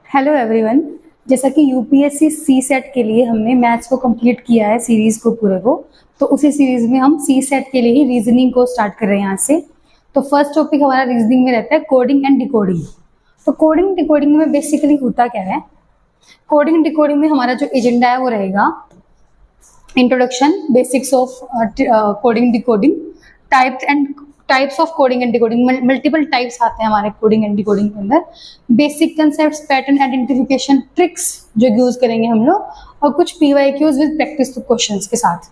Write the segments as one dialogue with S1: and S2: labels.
S1: Hello everyone. जैसा कि UPSC सी set के लिए हमने मैथ्स को कंप्लीट किया है सीरीज को पूरे को, तो उसी सीरीज में हम सी सेट के लिए ही रीजनिंग को स्टार्ट कर रहे हैं यहाँ से। तो फर्स्ट टॉपिक हमारा रीजनिंग में रहता है कोडिंग एंड डिकोडिंग। तो कोडिंग डिकोडिंग में बेसिकली होता क्या है, कोडिंग डिकोडिंग में हमारा जो एजेंडा है वो रहेगा introduction, basics of coding decoding, types of coding and decoding. Multiple types आते हैं हमारे कोडिंग एंड डिकोडिंग के अंदर। Basic concepts, pattern identification, tricks जो यूज करेंगे हम लोग, और कुछ पीवाईक्यूज विद प्रैक्टिस क्वेश्चंस के साथ,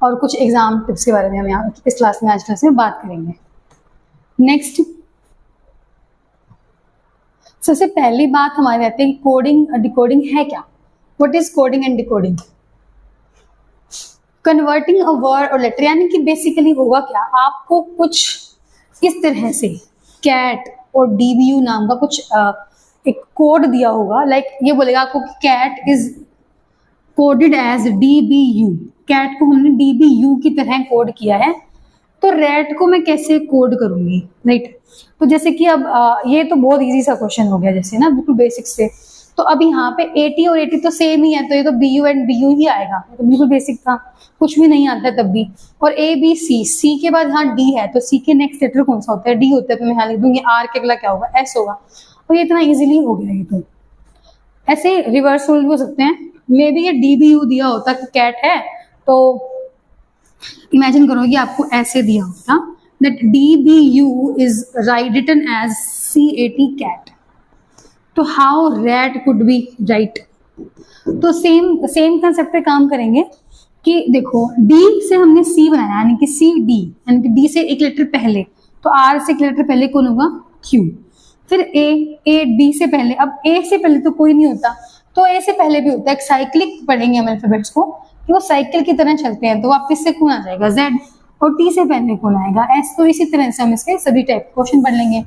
S1: और कुछ एग्जाम टिप्स के बारे में हम यहाँ इस क्लास में आज क्लास में बात करेंगे। नेक्स्ट, सबसे पहली बात हमारी रहती है कि कोडिंग डिकोडिंग है क्या। What is coding and decoding? Converting a word और लेटर, यानी कि बेसिकली होगा क्या, आपको कुछ इस तरह से कैट और डीबीयू नाम का कुछ एक कोड दिया होगा। लाइक ये बोलेगा आपको कि cat is coded as DBU, cat को हमने डीबीयू की तरह कोड किया है, तो रेट को मैं कैसे कोड करूंगी, राइट। तो जैसे कि अब ये तो बहुत इजी सा क्वेश्चन हो गया, जैसे ना बिल्कुल बेसिक से। तो अब यहाँ पे 80 और 80 तो सेम ही है, तो ये तो B U and B U ही आएगा, तो बिल्कुल बेसिक था, कुछ भी नहीं आता तब भी। और ए बी सी, सी के बाद यहाँ डी है, तो सी के नेक्स्ट लेटर कौन सा होता है, डी होता है, तो मैं यहाँ लिख दूंगी आर के अगला क्या होगा, एस होगा। तो ये इतना इजीली हो गया। ये तो ऐसे रिवर्स रूल भी हो सकते हैं, मे बी ये डी बी यू दिया होता कि कैट है, तो इमेजिन करो कि आपको ऐसे दिया होता that D B U is written as CAT cat, तो how rate could be right. तो सेम कंसेप्ट पे काम करेंगे कि देखो D से हमने C बनाया, यानी कि CD, यानी कि D से एक लेटर पहले, तो R से एक लेटर पहले कौन होगा, Q। फिर A D से पहले, अब A से पहले तो कोई नहीं होता, तो A से पहले भी होता है। एक साइक्लिक पढ़ेंगे हम अल्फाबेट्स को कि वो साइकिल की तरह चलते हैं, तो वापस से कौन आ जाएगा, Z, और T से पहले कौन आएगा, S। तो इसी तरह से हम इसके सभी टाइप क्वेश्चन पढ़ लेंगे।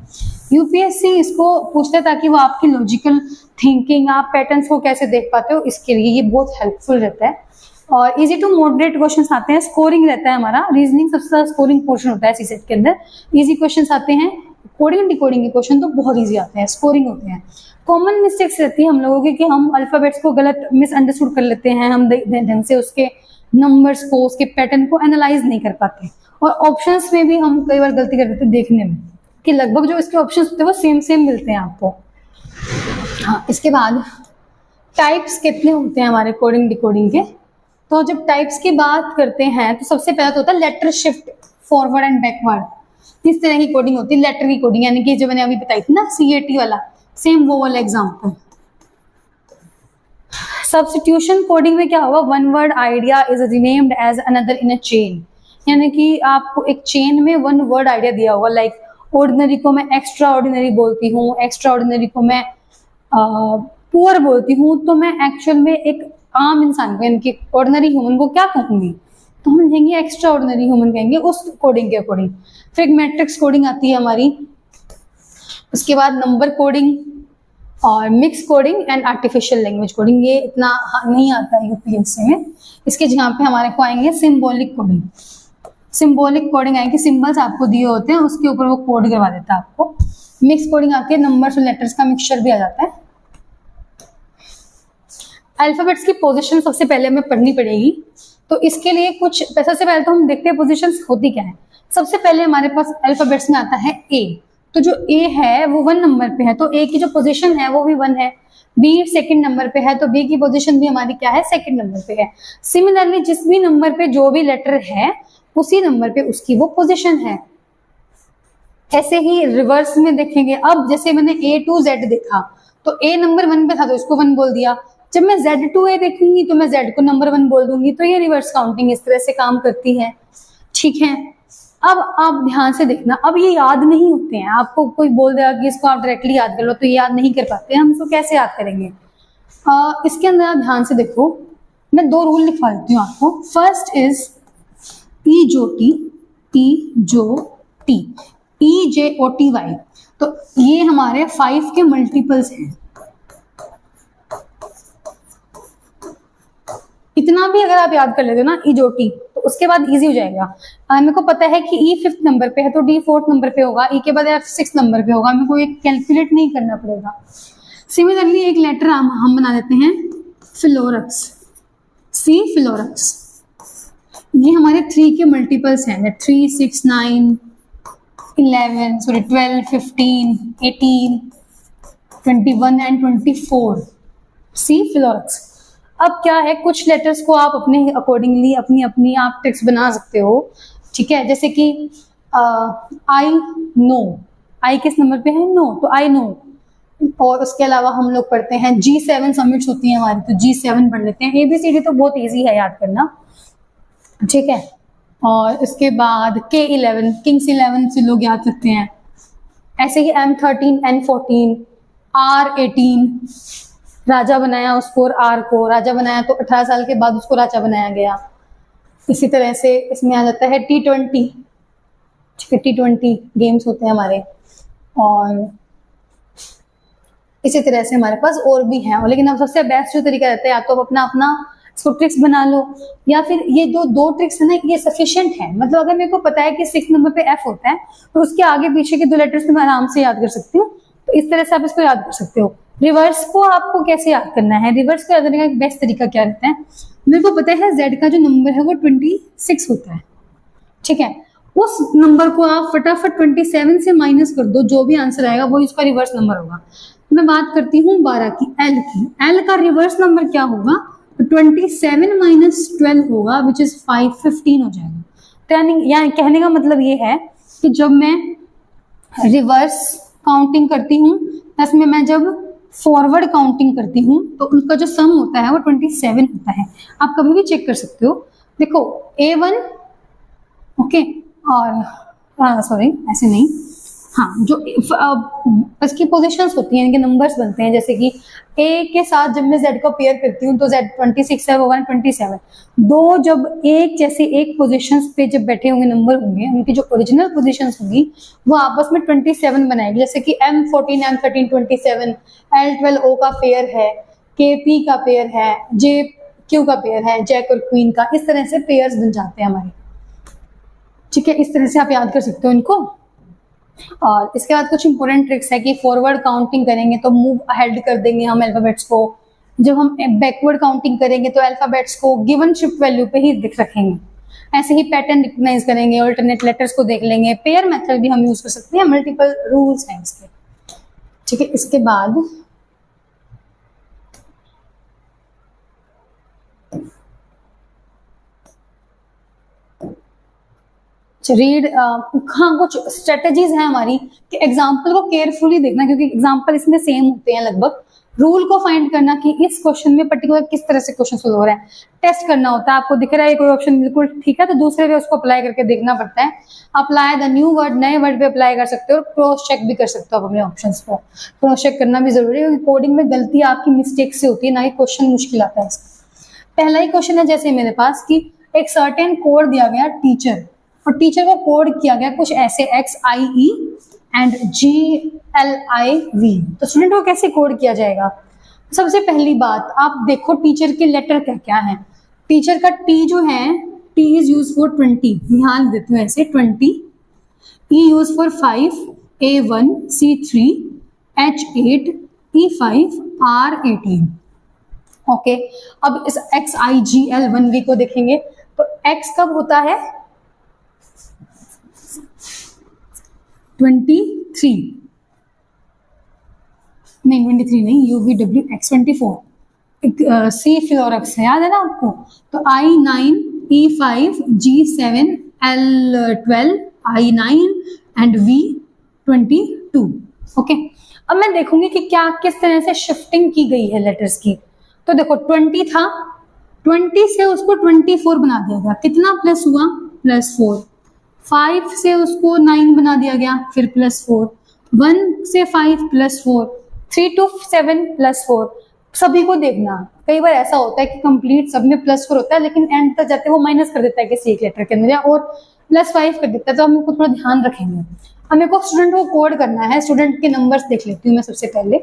S1: यूपीएससी इसको पूछता है ताकि वो आपकी लॉजिकल थिंकिंग, आप पैटर्न्स को कैसे देख पाते हो, इसके लिए ये बहुत हेल्पफुल रहता है। और इजी टू मॉडरेट क्वेश्चंस आते हैं, स्कोरिंग रहता है हमारा, रीजनिंग सबसे ज्यादा स्कोरिंग पोर्शन होता है सी सेट के अंदर। इजी क्वेश्चंस आते हैं, कोडिंग डिकोडिंग के क्वेश्चन तो बहुत इजी आते हैं, स्कोरिंग होते हैं। कॉमन मिस्टेक्स रहती है हम लोगों की कि हम अल्फाबेट्स को गलत मिसअंडरस्टूड कर लेते हैं, हम ढंग से उसके नंबर्स को, उसके पैटर्न को एनालाइज नहीं कर पाते, और ऑप्शंस में भी हम कई बार गलती कर देते हैं देखने में कि लगभग जो इसके ऑप्शंस होते हैं वो सेम मिलते हैं आपको। हाँ, इसके बाद टाइप्स कितने होते हैं हमारे कोडिंग डिकोडिंग के। तो जब टाइप्स की बात करते हैं तो सबसे पहला तो होता है letter shift, forward and backward. इस तरह की कोडिंग होती है लेटर की कोडिंग, यानी कि जो मैंने अभी बताई थी ना CAT वाला, सेम वो वाला एग्जाम्पल। सब्स्टिट्यूशन कोडिंग में क्या होगा, one word idea is renamed as another in a chain, यानी कि आपको एक चेन में वन वर्ड आइडिया दिया होगा। लाइक ऑर्डिनरी को मैं एक्स्ट्रा ऑर्डिनरी बोलती हूँ, एक्स्ट्रा ऑर्डिनरी को मैं पुअर बोलती हूँ, तो मैं एक्चुअल में एक आम इंसान को, यानी कि ऑर्डिनरी ह्यूमन को क्या कहूंगी, तो हम कहेंगे एक्स्ट्रा ऑर्डिनरी ह्यूमन कहेंगे उस कोडिंग के अकॉर्डिंग। फिर एक मैट्रिक्स कोडिंग आती है हमारी, उसके बाद नंबर कोडिंग और mix coding and artificial language coding. ये इतना नहीं आता है यूपीएससी में। इसके जहाँ पे हमारे को आएंगे सिंबॉलिक कोडिंग, सिंबॉलिक कोडिंग आएगी, सिंबल्स आपको दिए होते हैं उसके ऊपर वो कोड करवा देता है आपको। मिक्स कोडिंग आती है, नंबर्स और लेटर्स का मिक्सचर भी आ जाता है। अल्फाबेट्स की पोजीशन सबसे पहले हमें पढ़नी पड़ेगी, तो इसके लिए कुछ सबसे पहले तो हम देखते हैं पोजीशंस होती क्या है। सबसे पहले हमारे पास अल्फाबेट्स में आता है A, तो जो A है वो 1 नंबर पे है, तो A की जो पोजीशन है वो भी 1 है। B सेकंड नंबर पे है, तो B की पोजीशन भी हमारी क्या है, सेकंड नंबर पे है। सिमिलरली जिस भी नंबर पे जो भी लेटर है उसी नंबर पे उसकी वो पोजीशन है। ऐसे ही रिवर्स में देखेंगे, अब जैसे मैंने A to Z देखा, तो A नंबर 1 पे था तो इसको 1 बोल दिया। जब मैं Z to A देखूंगी तो मैं Z को नंबर 1 बोल दूंगी, तो ये रिवर्स काउंटिंग इस तरह से काम करती है, ठीक है। अब आप ध्यान से देखना, अब ये याद नहीं होते हैं, आपको कोई बोल देगा कि इसको आप डायरेक्टली याद कर लो, तो ये याद नहीं कर पाते हैं, हम इसको कैसे याद करेंगे। इसके अंदर आप ध्यान से देखो, मैं 2 रूल लिखवा देती हूँ आपको। फर्स्ट इज EJOT, तो ये हमारे 5 के मल्टीपल्स हैं। इतना भी अगर आप याद कर लेते हो ना EJOT, तो उसके बाद इजी हो जाएगा। मेरे को पता है कि E 5th नंबर पे है तो D 4th नंबर पे होगा, E के बाद F 6th नंबर पे होगा, मेरे को ये कैलकुलेट नहीं करना पड़ेगा। सिमिलरली एक लेटर हम बना देते हैं फिलोरक्स, सी फिलोरक्स। ये हमारे 3 के मल्टीपल्स हैं, 3, 6, 9, 11, सॉरी 12, 15, 18, 21 एंड 24, सी फिलोरक्स। अब क्या है, कुछ लेटर्स को आप अपने अकॉर्डिंगली अपनी अपनी आप ट्रिक्स बना सकते हो, ठीक है। जैसे कि आई नो, आई किस नंबर पे है, नो, तो आई नो। और उसके अलावा हम लोग पढ़ते हैं G7 सबमिट्स होती है हमारी, तो G7 पढ़ लेते हैं। ABCD तो बहुत इजी है याद करना, ठीक है। और इसके बाद K11, किंग्स 11 से लोग याद रखते हैं। ऐसे ही M13, N14, R18, राजा बनाया उसको, और R को राजा बनाया तो 18 साल के बाद उसको राजा बनाया गया। इसी तरह से इसमें आ जाता है T20, ठीक है, T20 गेम्स होते हैं हमारे। और इसी तरह से हमारे पास और भी हैं, लेकिन अब सबसे बेस्ट जो तरीका रहता है, या तो आप अपना अपना इसको ट्रिक्स बना लो, या फिर ये जो 2 ट्रिक्स है ना, ये सफिशिएंट है। मतलब अगर मेरे को पता है कि 6 नंबर पे F होता है, तो उसके आगे पीछे के 2 लेटर्स मैं आराम से याद कर सकती हूँ। तो इस तरह से आप इसको याद कर सकते हो। रिवर्स को आपको कैसे याद करना है, रिवर्स को याद करने का एक बेस्ट तरीका क्या रहता है, मेरे को पता है Z का जो नंबर है वो 26 होता है, ठीक है। उस नंबर को आप फटाफट 27 से माइनस कर दो, जो भी आंसर आएगा वो इसका रिवर्स नंबर होगा। मैं बात करती हूँ 12 की, L की। L का रिवर्स नंबर क्या होगा, तो 27 माइनस 12 होगा, विच इज 5, 15 हो जाएगा। तो यानी कहने का मतलब ये है कि जब मैं रिवर्स काउंटिंग करती हूँ, इसमें मैं जब फॉरवर्ड काउंटिंग करती हूँ, तो उनका जो सम होता है वो 27 होता है। आप कभी भी चेक कर सकते हो। देखो A1, ओके, और सॉरी ऐसे नहीं, हाँ, जो इसकी पोजीशंस होती हैं, इनके नंबर्स बनते हैं। जैसे कि A के साथ जब मैं Z को पेयर करती हूँ तो Z 26 है, वो 127। दो जब एक जैसे एक पोजीशंस पे जब बैठे होंगे नंबर होंगे, उनकी जो ओरिजिनल पोजीशंस होंगी वो आपस में 27 बनाएगी। जैसे कि M14, M13 27, L12 O का पेयर है, KP का पेयर है, JQ का पेयर है, जैक और क्वीन का। इस तरह से पेयर्स बन जाते हैं हमारे, ठीक है। इस तरह से आप याद कर सकते हो इनको। और इसके बाद कुछ इंपॉर्टेंट ट्रिक्स है कि फॉरवर्ड काउंटिंग करेंगे तो मूव अहेड कर देंगे हम अल्फाबेट्स को। जब हम बैकवर्ड काउंटिंग करेंगे तो अल्फाबेट्स को गिवन शिफ्ट वैल्यू पे ही दिख रखेंगे। ऐसे ही पैटर्न रिकॉग्नाइज करेंगे, ऑल्टरनेट लेटर्स को देख लेंगे। पेयर मेथड भी हम यूज कर सकते हैं, मल्टीपल रूल्स हैं इसके, ठीक है। इसके बाद रीड, हाँ, कुछ स्ट्रेटेजीज हैं हमारी कि एग्जाम्पल को केयरफुली देखना, क्योंकि एग्जाम्पल इसमें सेम होते हैं लगभग। रूल को फाइंड करना कि इस क्वेश्चन में पर्टिकुलर किस तरह से क्वेश्चन सोल्व हो रहा है, टेस्ट करना होता है। आपको दिख रहा है कोई ऑप्शन बिल्कुल ठीक है, तो दूसरे पे उसको अप्लाई करके देखना पड़ता है। अप्लाई द न्यू वर्ड, नए वर्ड पे अप्लाई कर सकते हो, और क्रॉस चेक भी कर सकते हो अपने ऑप्शंस को। क्रॉस चेक करना भी जरूरी है, क्योंकि कोडिंग में गलती आपकी मिस्टेक से होती है, ना ही क्वेश्चन मुश्किल आता है इसका। पहला ही क्वेश्चन है जैसे मेरे पास कि एक सर्टेन कोड दिया गया टीचर, और टीचर को कोड किया गया कुछ ऐसे XIE एंड GLIV। तो स्टूडेंट को कैसे कोड किया जाएगा? सबसे पहली बात आप देखो टीचर के लेटर क्या क्या है। टीचर का T जो है, T इज यूज फॉर 20, ध्यान देती हूँ ऐसे 20, E use for 5, A1, C3, H8, E5, R18, okay. अब इस XIGL1V को देखेंगे तो X कब होता है 23, नहीं 23 नहीं, UVW X 24, C फ्लोरक्स है, याद है ना आपको। तो I9, E5, G7, L12, I9 and V22, okay. अब मैं देखूंगी कि क्या किस तरह से शिफ्टिंग की गई है लेटर्स की। तो देखो 20 था, 20 से उसको 24 बना दिया गया, कितना प्लस हुआ, +4। 5 से उसको 9 बना दिया गया, फिर +4। 1 से 5 +4, 3 to 7 +4। सभी को देखना, कई बार ऐसा होता है कि कंप्लीट सब में +4 होता है, लेकिन एंड तक जाते वो माइनस कर देता है किसी एक लेटर के अंदर, या और +5 कर देता है। तो हम लोग को थोड़ा ध्यान रखेंगे। हमें को स्टूडेंट को कोड करना है। स्टूडेंट के नंबर्स देख लेती हूँ मैं सबसे पहले।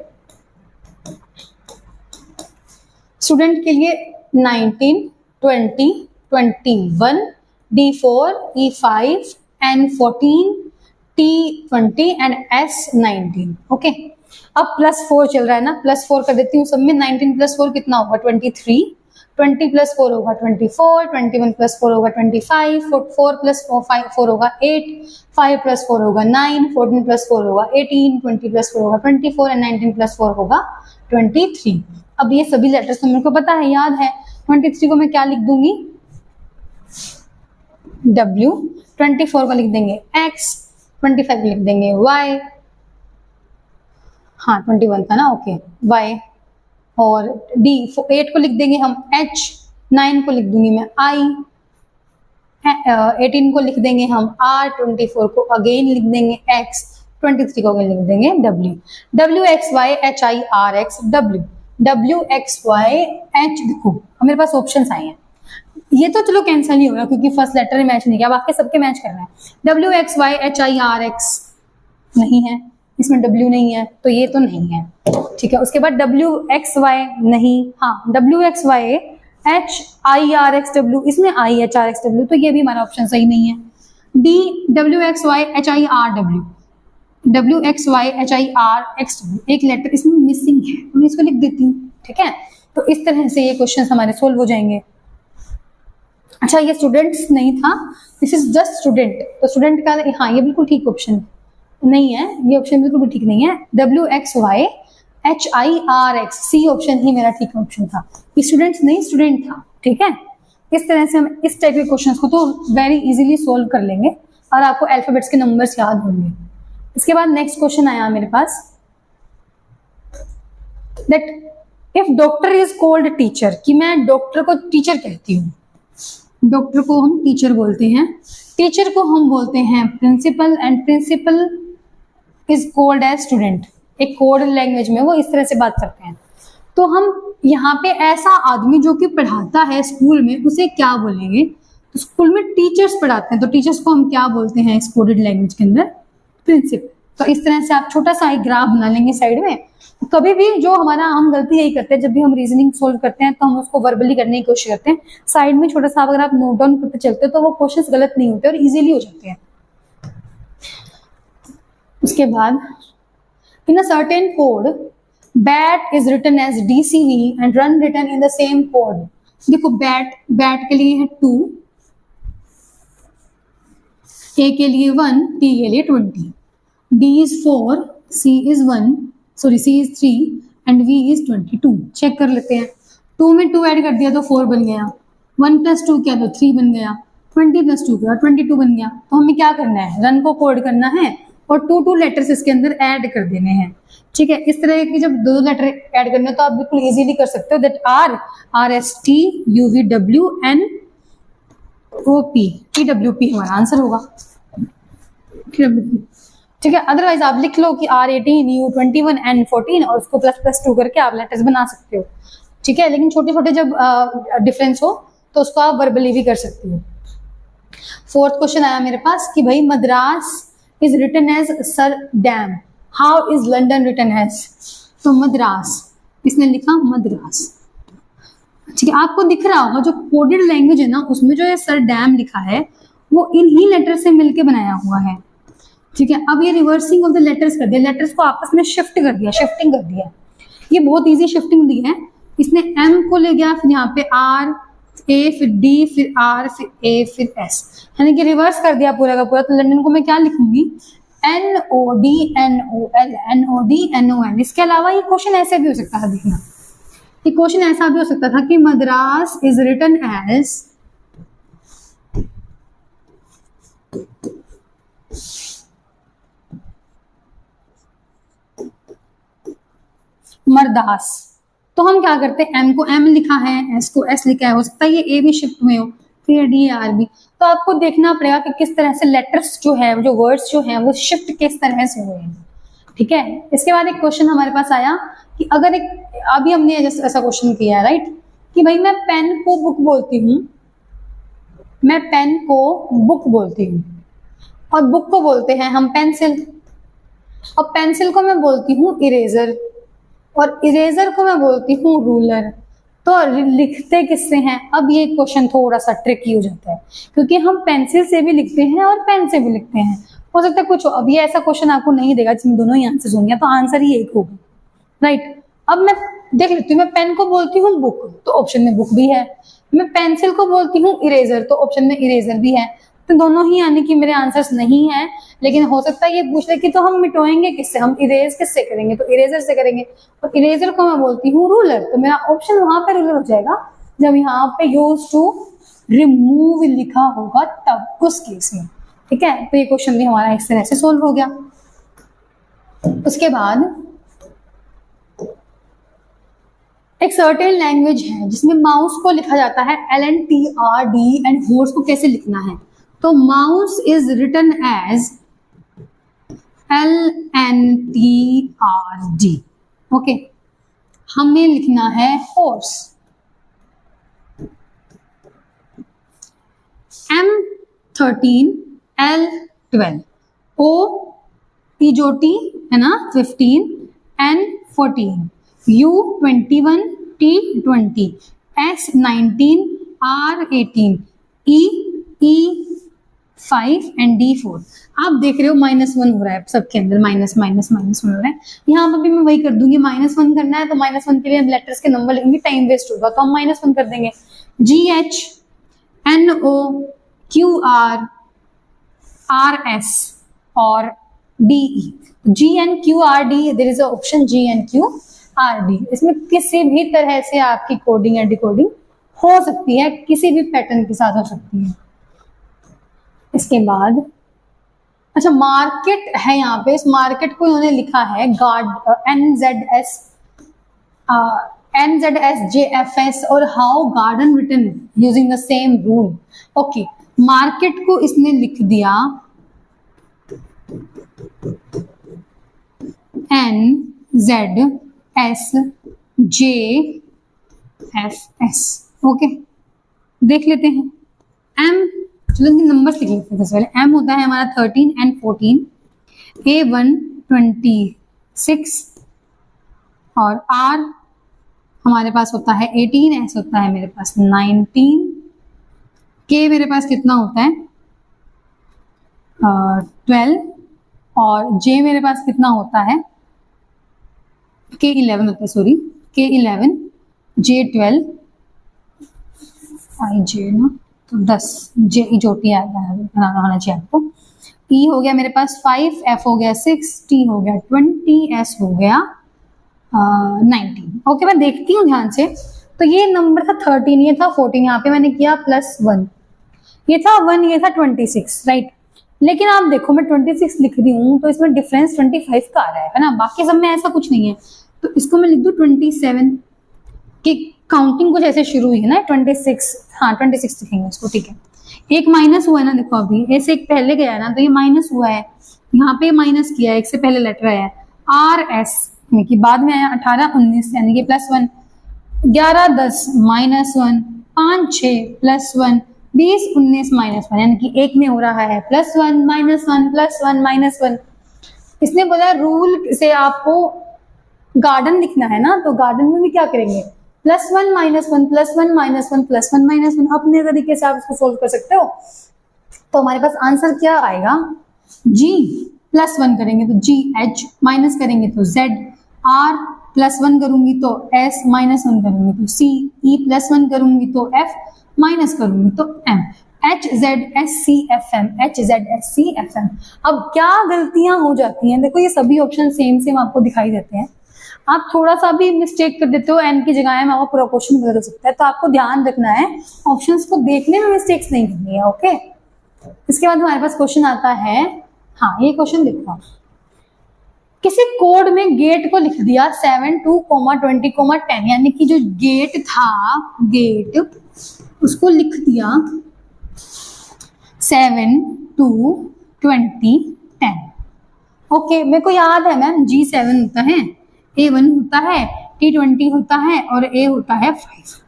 S1: स्टूडेंट के लिए 19, 20, 21, D4, E5, N14, T20 and S19, okay. अब +4 चल रहा है ना, +4 कर देती हूँ सब में। 19 + 4 कितना होगा 23, 20 + 4 होगा 24, 21 + 4 होगा 25, 4 + 4 होगा 8, 5 + 4 होगा 9, 14 + 4 होगा 18, 20 + 4 होगा 24 और 19 + 4 होगा 23। अब ये सभी लेटर्स तो मेरे को पता है, याद है। 23 को मैं क्या लिख दूंगी, W, 24 को लिख देंगे X, 25 को लिख देंगे Y, हाँ 21 था ना, ओके Y, और D 8 को लिख देंगे हम H, 9 को लिख दूंगी मैं I, 18 को लिख देंगे हम R, 24 को अगेन लिख देंगे X, 23 को अगेन लिख देंगे W। W X Y H I R X W, W X Y H, देखो अब मेरे पास ऑप्शंस आए हैं। ये तो चलो कैंसिल नहीं हो रहा क्योंकि फर्स्ट लेटर मैच नहीं किया, बाकी सबके मैच करना है। W X Y H I R X नहीं है, इसमें W नहीं है तो ये तो नहीं है, ठीक है। उसके बाद W X Y नहीं, हाँ W X Y H I R X W, इसमें I H R X W, तो ये भी हमारा ऑप्शन सही नहीं है। D W X Y H I R W, W X Y H I R X W, एक लेटर इसमें मिसिंग है, मैं इसको लिख देती हूँ, ठीक है। तो इस तरह से ये क्वेश्चन हमारे सोल्व हो जाएंगे। अच्छा ये स्टूडेंट्स नहीं था, दिस इज जस्ट स्टूडेंट, तो स्टूडेंट का हाँ ये बिल्कुल ठीक ऑप्शन नहीं है, ये ऑप्शन बिल्कुल भी ठीक नहीं है। W X Y H I R X, C option ही मेरा ठीक ऑप्शन था, स्टूडेंट्स नहीं स्टूडेंट था, ठीक है। इस तरह से हम इस टाइप के क्वेश्चंस को तो वेरी इजीली सोल्व कर लेंगे और आपको अल्फाबेट्स के नंबर्स याद होंगे। इसके बाद नेक्स्ट क्वेश्चन आया मेरे पास, that if doctor is called teacher, कि मैं डॉक्टर को टीचर कहती हूँ, डॉक्टर को हम टीचर बोलते हैं, टीचर को हम बोलते हैं principal, and principal is called as student. एक कोड लैंग्वेज में वो इस तरह से बात करते हैं। तो हम यहाँ पे ऐसा आदमी जो कि पढ़ाता है स्कूल में उसे क्या बोलेंगे, तो स्कूल में टीचर्स पढ़ाते हैं तो टीचर्स को हम क्या बोलते हैं इस कोडेड लैंग्वेज के अंदर, प्रिंसिपल। तो इस तरह से आप छोटा सा एक ग्राफ बना लेंगे साइड में। तो कभी भी जो हमारा हम गलती यही करते हैं, जब भी हम रीजनिंग सोल्व करते हैं तो हम उसको वर्बली करने की कोशिश करते हैं, साइड में छोटा सा अगर आप नोट डाउन करते चलते हैं तो वो क्वेश्चंस गलत नहीं होते और इजीली हो जाते हैं। उसके बाद in a certain code bat is written as DCV and run written in the same code। देखो बैट के लिए है 2, A के लिए 1, T के लिए 20, D is 4, C is 1, sorry C is 3 and V is 22। Check कर लेते हैं, 2 में 2 ऐड कर दिया तो 4 बन गया, 1 + 2 किया तो 3 बन गया, 20 + 2 किया 22 बन गया। तो हमें क्या करना है, रन को कोड करना है और 2 लेटर्स इसके अंदर ऐड कर देने हैं, ठीक है। इस तरह की जब 2 लेटर ऐड करने तो आप बिल्कुल इजीली कर सकते हो, that R S T U V W N O P T W P हमारा आंसर होगा, ठीक है। अदरवाइज आप लिख लो कि R18 U21 N 14 और उसको ++2 करके आप लेटर्स बना सकते हो, ठीक है। लेकिन छोटे छोटे जब डिफरेंस हो तो उसको आप वर्बली भी कर सकते हो। फोर्थ क्वेश्चन आया मेरे पास कि भाई Madras is written as Sir Dam, how is London written as? तो मद्रास, इसने लिखा मद्रास, ठीक है। आपको दिख रहा होगा जो कोडेड लैंग्वेज है ना उसमें जो है सर डैम लिखा है वो इन्हीं लेटर से मिलके बनाया हुआ है, ठीक है। अब ये रिवर्सिंग ऑफ द लेटर्स कर दिया, लेटर्स को आपस में शिफ्ट कर दिया, शिफ्टिंग कर दिया, ये बहुत इजी शिफ्टिंग दी है। इसने M को ले गया, फिर यहाँ पे R, A, फिर D, फिर R, फिर A, फिर S, यानी कि रिवर्स कर दिया पूरा का पूरा। तो लंदन को मैं क्या लिखूंगी, NOD NOL NOD NON। इसके अलावा ये क्वेश्चन ऐसे भी हो सकता था, देखना ये क्वेश्चन ऐसा भी हो सकता था कि मद्रास इज रिटन एज मरदास। तो हम क्या करते हैं, M को M लिखा है, S को S लिखा है, हो सकता है ये A भी शिफ्ट में हो, फिर D R भी। तो आपको देखना पड़ेगा कि किस तरह से लेटर्स जो है, जो वर्ड्स जो हैं वो शिफ्ट किस तरह से हुए हैं, ठीक है। इसके बाद एक क्वेश्चन हमारे पास आया कि अगर एक, अभी हमने ऐसा क्वेश्चन किया है राइट, कि भाई मैं पेन को बुक बोलती हूँ, मैं पेन को बुक बोलती हूँ और बुक को बोलते हैं हम पेंसिल, और पेंसिल को मैं बोलती हूँ इरेजर और इरेजर को मैं बोलती हूँ रूलर। तो लिखते किससे हैं, अब ये क्वेश्चन थोड़ा सा ट्रिकी हो जाता है क्योंकि हम पेंसिल से भी लिखते हैं और पेन से भी लिखते हैं हो सकता है कुछ हो। अब ये ऐसा क्वेश्चन आपको नहीं देगा जिसमें दोनों ही आंसर होंगे, तो आंसर ही एक होगा, राइट। अब मैं देख लेती हूँ, मैं पेन को बोलती हूँ बुक, तो ऑप्शन में बुक भी है। मैं पेंसिल को बोलती हूँ इरेजर, तो ऑप्शन में इरेजर भी है। तो दोनों ही यानी कि मेरे आंसर्स नहीं है। लेकिन हो सकता है ये पूछ ले कि तो हम मिटवाएंगे किससे, हम इरेज किससे करेंगे, तो इरेजर से करेंगे। और इरेजर को मैं बोलती हूँ रूलर, तो मेरा ऑप्शन वहां पे रूलर हो जाएगा जब यहाँ पे यूज टू रिमूव लिखा होगा, तब उस केस में, ठीक है। तो ये क्वेश्चन भी हमारा इस तरह से सोल्व हो गया। उसके बाद एक सर्टेन लैंग्वेज है जिसमें माउस को लिखा जाता है LNTRD एंड हॉर्स को कैसे लिखना है, तो mouse is written as LNTRD, okay. हमें लिखना है horse, M13 L12 O T है ना 15 N14 U21 T20 S19 R18 E5 and D4। आप देख रहे हो -1 हो रहा है सबके अंदर, माइनस माइनस माइनस 1 हो रहा है। यहाँ पर भी मैं वही कर दूंगी, -1 करना है तो -1 के लिए लेटर्स के नंबर लिखेंगे, टाइम वेस्ट होगा, तो हम -1 कर देंगे। GH NO QR RS और DE, GNQRD, there is a option GNQRD। इसमें किसी भी तरह से आपकी कोडिंग या डिकोडिंग हो सकती है, किसी भी पैटर्न के साथ हो सकती है। इसके बाद अच्छा मार्केट है, यहाँ पे इस मार्केट को इन्होंने लिखा है NZSJFS और how garden written using the same rule, okay. Market को इसने लिख दिया NZSJFS, ओके। देख लेते हैं M, चलो नंबर्स लिख लेते हैं सबसे पहले। M होता है हमारा 13 and 14, A1 26 और R हमारे पास होता है 18, S होता है मेरे पास 19, K मेरे पास कितना होता है 12 और J मेरे पास कितना होता है K11 होता है, सॉरी K11 J12 IJ ना, तो 10 J जोटी बनाना होना चाहिए आपको। E हो गया मेरे पास 5, F हो गया 6, T हो गया 20, S हो गया 19, ओके। मैं देखती हूँ ध्यान से, तो ये नंबर था 13, ये था 14, यहाँ पे मैंने किया +1, ये था 1, ये था 26, राइट। लेकिन आप देखो मैं 26 लिख रही हूँ तो इसमें डिफरेंस 25 का आ रहा है ना, बाकी सब में ऐसा कुछ नहीं है। तो इसको मैं लिख दूँ 27 की काउंटिंग कुछ ऐसे शुरू हुई है ना 26, हाँ 26 लिखेंगे इसको, ठीक है। एक माइनस हुआ है ना, देखो अभी ऐसे एक पहले गया ना, तो ये माइनस हुआ है, यहाँ पे माइनस किया है, एक से पहले लेटर आया RS यानी कि बाद में आया 18 19 यानी कि +1, 11 10 -1, 5 6 +1, 20 19 -1 यानी कि एक में हो रहा है +1 -1 +1 -1। इसने बोला रूल से आपको गार्डन लिखना है ना, तो गार्डन में भी क्या करेंगे +1 -1 +1 -1 +1 -1, अपने तरीके से आप इसको सोल्व कर सकते हो। तो हमारे पास आंसर क्या आएगा, G +1 करेंगे तो GH, माइनस करेंगे तो Z, R +1 करूंगी तो S, -1 करूंगी तो C, E +1 करूंगी तो F, माइनस करूंगी तो M, HZSCFM, HZSCFM। अब क्या गलतियां हो जाती हैं, देखो ये सभी ऑप्शन सेम सेम आपको दिखाई देते हैं, आप थोड़ा सा भी मिस्टेक कर देते हो N की जगह में, आपका पूरा क्वेश्चन गलत हो सकता है। तो आपको ध्यान रखना है ऑप्शंस को देखने में मिस्टेक्स नहीं करनी है, ओके। इसके बाद हमारे पास क्वेश्चन आता है, हाँ ये क्वेश्चन देखो, किसी कोड में गेट को लिख दिया 7 2 20 10 यानी कि जो गेट था, गेट उसको लिख दिया 7 2 20 10, ओके। मेरे को याद है मैम G7 होता है, A1 होता है, T20 होता है और A होता है 5,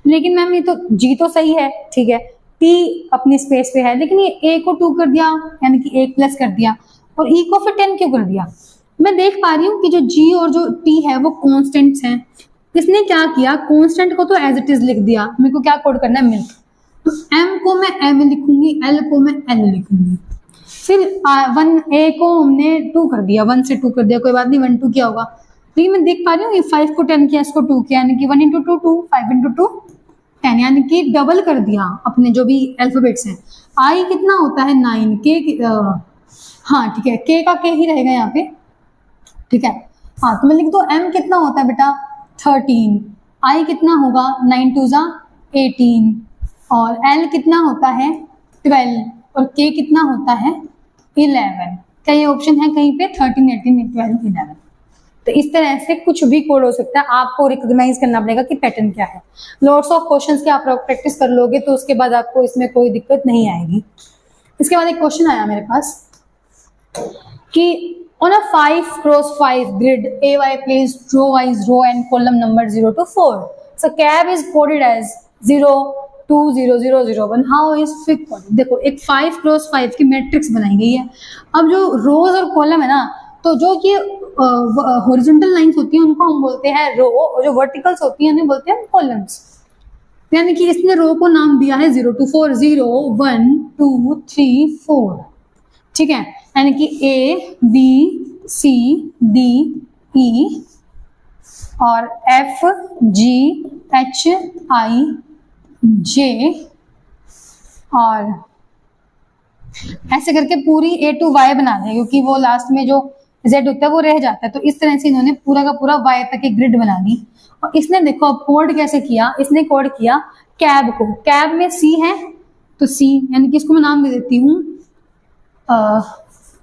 S1: लेकिन मैम ये तो G तो सही है, ठीक है, T अपनी स्पेस पे है, लेकिन ये A को 2 कर दिया यानी कि 1 प्लस कर दिया और E को फिर 10 क्यों कर दिया। मैं देख पा रही हूँ कि जो G और जो T है वो कॉन्स्टेंट्स हैं, इसने क्या किया कॉन्स्टेंट को तो एज इट इज लिख दिया, मेरे को क्या कोड करना है मिल्क, तो M को मैं M लिखूंगी, L को मैं L लिखूंगी, फिर 1a को हमने 2 कर दिया, 1 से 2 कर दिया, कोई बात नहीं, 1 2 क्या होगा, लेकिन मैं देख पा रही हूँ ये 5 को 10 किया, इसको 2 किया, यानी कि 1 इंटू 2 2, 5 इंटू 2 10, यानी कि डबल कर दिया अपने जो भी अल्फाबेट्स हैं। आई कितना होता है 9, के हाँ ठीक है, के का के ही रहेगा यहाँ पे, ठीक है। हाँ तो मैं लिख दो एम कितना होता है बेटा 13, आई कितना होगा 9 2 जा 18, और एल कितना होता है 12, और के कितना होता है 11। क्या ये ऑप्शन है कहीं पे 13 18 12 11? तो इस तरह से कुछ भी कोड हो सकता है, आपको रिकॉग्नाइज करना पड़ेगा कि पैटर्न क्या है। लॉट्स ऑफ क्वेश्चंस की आप प्रैक्टिस कर लोगे तो उसके बाद आपको इसमें कोई दिक्कत नहीं आएगी। इसके बाद एक क्वेश्चन आया मेरे पास कि on a 5x5 grid AY placed row wise row and column number 0 to 4. So cab is coded as 0 2 0 0 0 1. How is fig coded? देखो एक 5x5 की मैट्रिक्स बनाई गई है। अब जो रोज और कॉलम है ना, तो जो ये हॉरिजॉन्टल लाइंस होती हैं उनको हम बोलते हैं रो, और जो वर्टिकल्स होती हैं उन्हें बोलते हैं कॉलम्स। यानी कि इसने रो को नाम दिया है 0 to 4, 0 1 2 3 4, ठीक है। यानी कि A B C D E और F G H I J, और ऐसे करके पूरी A to Y बना दें, क्योंकि वो लास्ट में जो Z होता है वो रह जाता है। तो इस तरह से इन्होंने पूरा का पूरा Y तक एक ग्रिड बना दी। और इसने देखो अब कोड कैसे किया, इसने कोड किया कैब को, कैब में C है तो C, यानी कि इसको मैं नाम दे देती हूँ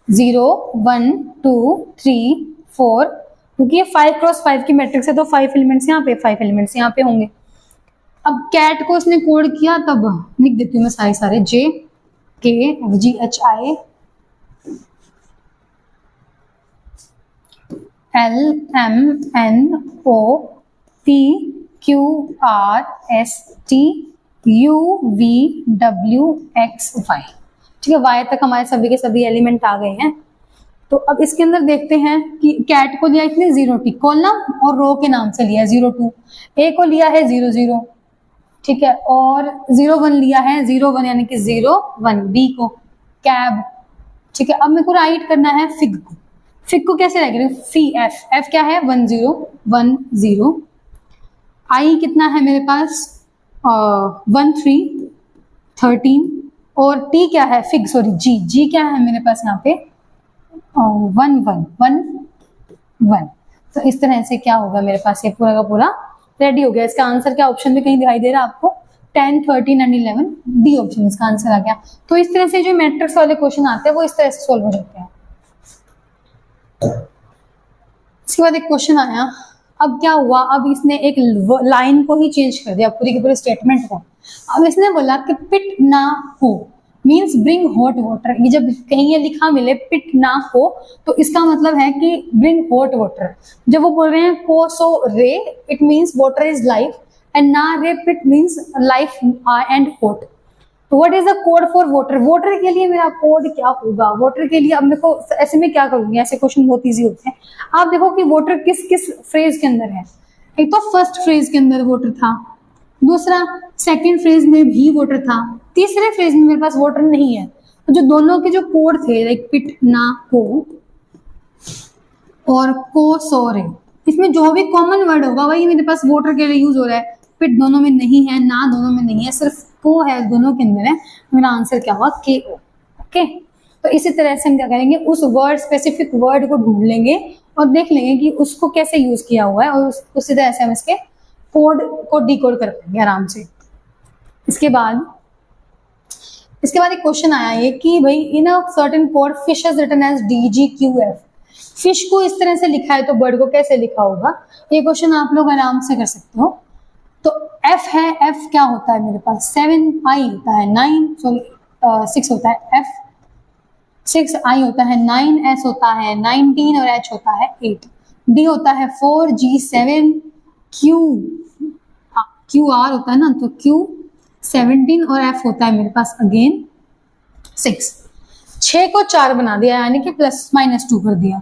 S1: 0 1 2 3 4, क्योंकि ये 5x5 की मैट्रिक्स है तो 5 एलिमेंट्स यहाँ पे 5 एलिमेंट्स यहाँ पे होंगे। अब कैट को इसने कोड किया, तब लिख देती हूँ मैं सारे J K F G H I L M N O P Q R S T U V W X Y, ठीक है। Y तक हमारे सभी के सभी एलिमेंट आ गए हैं। तो अब इसके अंदर देखते हैं कि कैट को लिया इसने 0 T, कॉलम और रो के नाम से लिया 0 2, A को लिया है 0 0, ठीक है, और 0 1 लिया है 0 1, यानी कि 0 1, B को कैब, ठीक है। अब मेरे को राइट करना है फिग को, फिग को कैसे रहेगा फी एफ, एफ क्या है 1 0 1 0, आई कितना है मेरे पास 1 3 13, और टी क्या है फिग, सॉरी जी, जी क्या है मेरे पास यहाँ पे 1 1 1 1। तो इस तरह से क्या होगा मेरे पास ये पूरा का पूरा रेडी हो गया। इसका आंसर क्या ऑप्शन में कहीं दिखाई दे रहा है आपको 10 13 एंड 11, डी ऑप्शन इसका आंसर आ गया। तो इस तरह से जो मैट्रिक्स वाले क्वेश्चन आते हैं वो इस तरह से सोल्व हो जाते हैं। इसके बाद एक क्वेश्चन आया, अब क्या हुआ, अब इसने एक लाइन को ही चेंज कर दिया पूरी की पूरी स्टेटमेंट को। अब इसने बोला कि पिट ना हो मीन्स ब्रिंग हॉट वाटर। ये जब कहीं ये लिखा मिले पिट ना हो तो इसका मतलब है कि ब्रिंग हॉट वाटर। जब वो बोल रहे हैं को सो रे it means water is life, and ना रे पिट मीन्स लाइफ एंड हॉट। तो what is the code for water, water के लिए मेरा कोड क्या होगा, वाटर के लिए अब मेरे को ऐसे में क्या करूंगी, ऐसे क्वेश्चन बहुत इजी होते हैं। आप देखो कि वाटर किस किस फ्रेज के अंदर है, एक तो फर्स्ट फ्रेज के अंदर वाटर था, दूसरा सेकंड फ्रेज में भी वाटर था, तीसरे फ्रेज में मेरे पास वाटर नहीं है। तो जो दोनों के जो कोड थे लाइक पिट ना को और को सोरे, इसमें जो भी कॉमन वर्ड होगा वही मेरे पास वाटर के लिए यूज हो रहा है। पिट दोनों में नहीं है, ना दोनों में नहीं है, सिर्फ को है दोनों के अंदर है। मेरा आंसर क्या हुआ के ओ, ओके। तो इसी तरह से हम क्या करेंगे, उस वर्ड स्पेसिफिक वर्ड को ढूंढ लेंगे और देख लेंगे कि उसको कैसे यूज किया हुआ है, और उसी तरह से हम इसके कोड को डिकोड कर पाएंगे आराम से। इसके बाद एक क्वेश्चन आया ये कि भाई in a certain code fish is written as DGQF, fish को इस तरह से लिखा है तो बर्ड को कैसे लिखा होगा, ये क्वेश्चन आप लोग आराम से कर सकते हो। तो F है, F क्या होता है मेरे पास 7, I होता है 9, सॉरी 6 होता है F, 6 I होता है 9, S होता है 19 और H होता है 8, D होता है 4, G 7, QR होता है ना तो Q 17 और F होता है मेरे पास अगेन 6। 6 को 4 बना दिया यानी कि प्लस माइनस 2 कर दिया,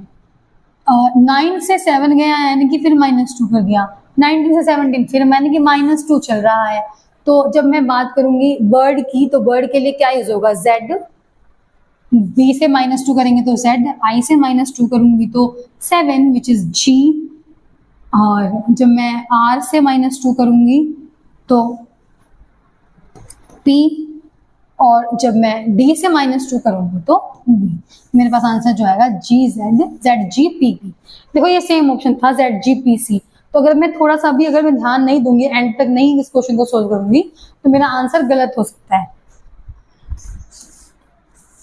S1: 9 से 7 गया यानी कि फिर माइनस 2 कर दिया, 19 से 17 फिर यानी कि माइनस 2 चल रहा है। तो जब मैं बात करूंगी बर्ड की तो बर्ड के लिए क्या यूज होगा Z, B से -2 करेंगे तो Z, I से -2 करूंगी तो 7 विच इज G, और जब मैं R से -2 करूंगी तो P, और जब मैं D से -2 करूंगी तो B। मेरे पास आंसर जो आएगा ZGPP। देखो ये सेम ऑप्शन था ZGPC, तो अगर मैं थोड़ा सा भी अगर मैं ध्यान नहीं दूंगी, एंड तक नहीं इस क्वेश्चन को सोल्व करूंगी, तो मेरा आंसर गलत हो सकता है।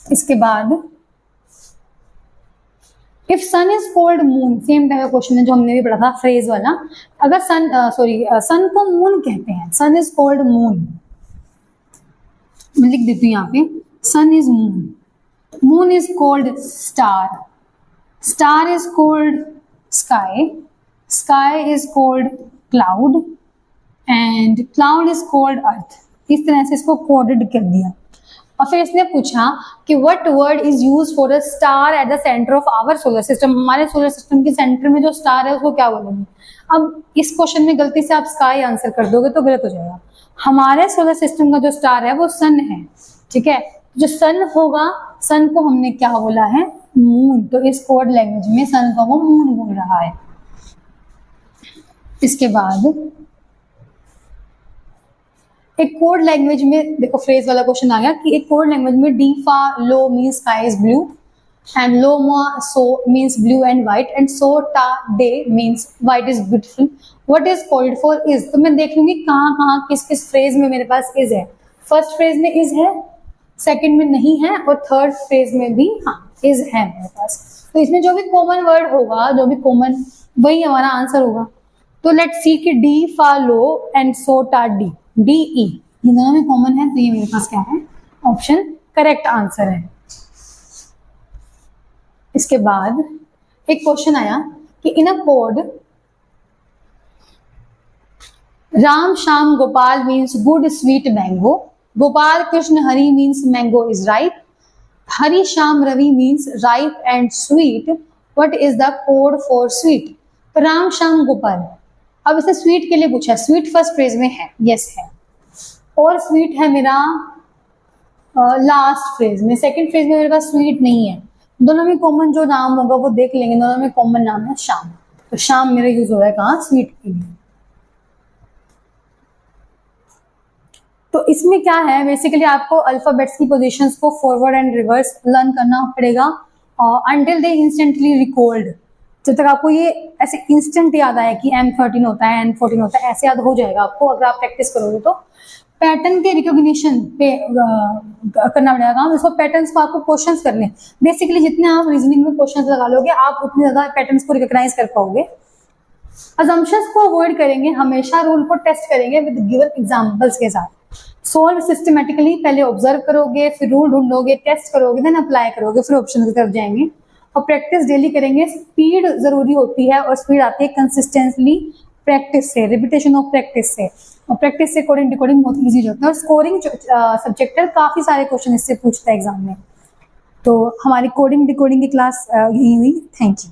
S1: इसके बाद if sun is called moon, same type का क्वेश्चन है जो हमने भी पढ़ा था फ्रेज वाला। अगर सन को मून कहते हैं, सन इज कॉल्ड मून, मैं लिख देती हूँ यहाँ पे, sun is moon, moon is called star, star is called sky, sky is called cloud, and cloud is called earth. इस तरह से इसको कोडेड कर दिया। और फिर इसने पूछा कि what word is used for a star at the centre of our solar system, हमारे सोलर सिस्टम के सेंटर में जो स्टार है उसको क्या बोलेंगे। अब इस क्वेश्चन में गलती से आप स्काई आंसर कर दोगे तो गलत हो जाएगा। हमारे सोलर सिस्टम का जो स्टार है वो सन है, ठीक है। जो सन होगा, सन को हमने क्या बोला है, मून, तो इस कोड लैंग्वेज में सन को वो मून बोल रहा है। इसके बाद एक कोड लैंग्वेज में देखो फ्रेज वाला क्वेश्चन आ गया कि एक कोड लैंग्वेज में डी फा लो means sky is blue, and लो मा सो means blue and white, and सो टा डे means white is beautiful, what is called for is. तो मैं देख लूंगी कहाँ कहाँ किस किस फ्रेज में मेरे पास इज है। फर्स्ट फ्रेज में इज है, सेकंड में नहीं है, और थर्ड फ्रेज में भी हाँ इज है मेरे पास। तो इसमें जो भी कॉमन वर्ड होगा, जो भी कॉमन, वही हमारा आंसर होगा। तो लेट्स सी कि डी फा लो एंड सो टा डी, डी ई, ये दोनों में कॉमन है, तो ये मेरे पास क्या है, ऑप्शन करेक्ट आंसर है। इसके बाद एक क्वेश्चन आया कि in a code Ram Shyam Gopal means good sweet mango, Gopal Krishna Hari means mango is ripe, Hari Shyam Ravi means ripe and sweet, what is the code for sweet. तो राम श्याम गोपाल, अब इसे स्वीट के लिए पूछा, स्वीट फर्स्ट फ्रेज में है, यस है, और स्वीट है मेरा लास्ट फ्रेज में, सेकंड फ्रेज में मेरे पास स्वीट नहीं है। दोनों में कॉमन जो नाम होगा वो देख लेंगे, दोनों में कॉमन नाम है श्याम, तो श्याम मेरा यूज हो रहा है कहाँ, स्वीट के लिए। तो इसमें क्या है, बेसिकली आपको अल्फाबेट्स की पोजीशंस को फॉरवर्ड एंड रिवर्स लर्न करना पड़ेगा अंटिल दे इंस्टेंटली रिकॉल्ड। जब तक आपको ये ऐसे इंस्टेंट याद आए कि M13 होता है, N14 होता है, ऐसे याद हो जाएगा आपको अगर आप प्रैक्टिस करोगे। तो पैटर्न के रिकॉग्निशन पे करना पड़ेगा काम, इसको पैटर्न्स को आपको क्वेश्चंस करने, बेसिकली जितने आप रीजनिंग में क्वेश्चंस लगा लोगे आप उतने ज्यादा पैटर्न्स को रिकॉग्नाइज कर पाओगे। अजम्पशंस को अवॉइड करेंगे, हमेशा रूल को टेस्ट करेंगे विद गिवन एग्जांपल्स के साथ। सोल्व सिस्टमेटिकली, पहले ऑब्जर्व करोगे, फिर रूल ढूंढोगे, टेस्ट करोगे, देन अप्लाई करोगे, फिर ऑप्शन की तरफ जाएंगे। और प्रैक्टिस डेली करेंगे, स्पीड जरूरी होती है, और स्पीड आती है कंसिस्टेंटली प्रैक्टिस से, रिपीटेशन ऑफ प्रैक्टिस से, और प्रैक्टिस से कोडिंग डिकोडिंग बहुत इजी होता है। और स्कोरिंग सब्जेक्ट है, काफी सारे क्वेश्चन इससे पूछता है एग्जाम में। तो हमारी कोडिंग डिकोडिंग की क्लास यही हुई। Thank you.